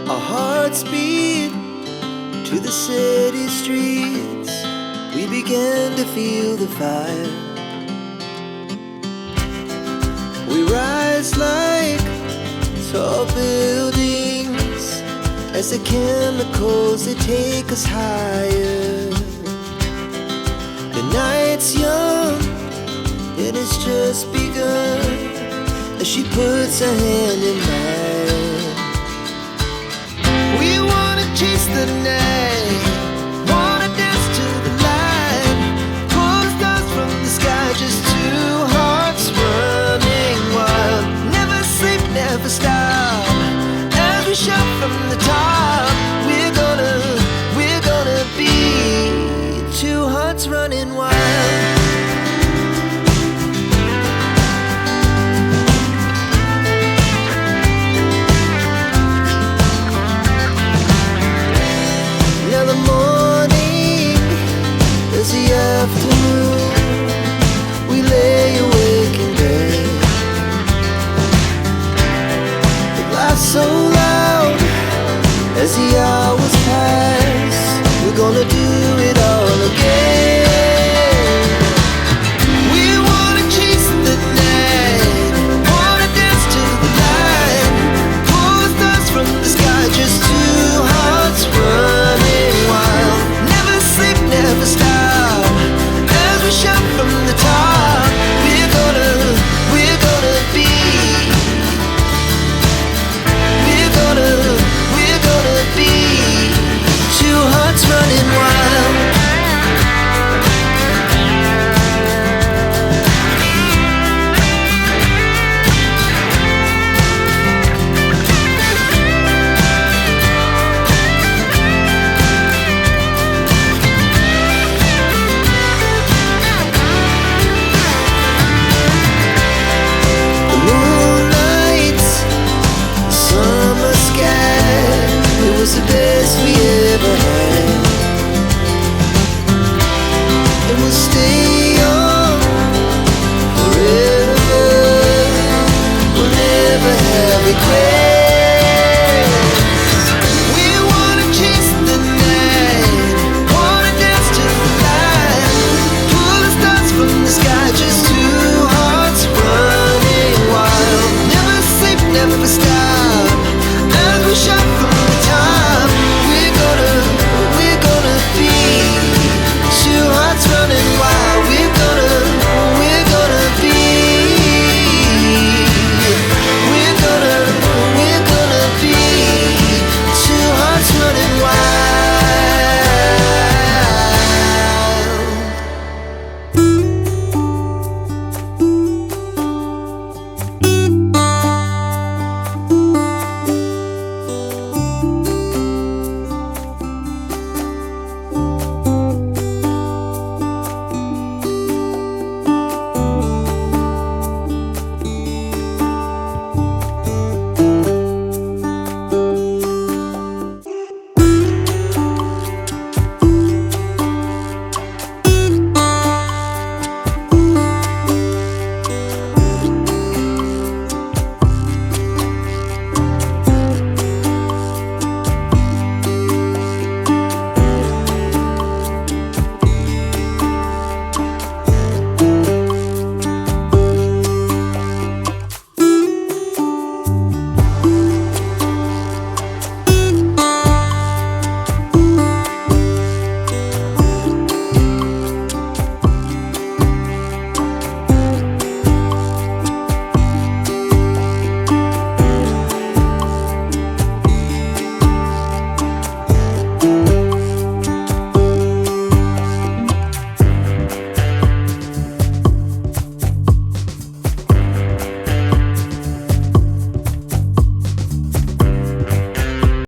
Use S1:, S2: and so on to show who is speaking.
S1: Our hearts beat to the city streets. We began to feel the fire. We rise like tall buildings as the chemicals, they take us higher. The night's young and it's just begun as she puts her hand in mine. We wanna chase the night, wanna dance to the light, pull stars from the sky, just two hearts running wild. Never sleep, never stop, as we shout from the top. We're gonna be two hearts running wild. Now the morning is the afternoon. We lay awake in bed. The laughs so loud as the hours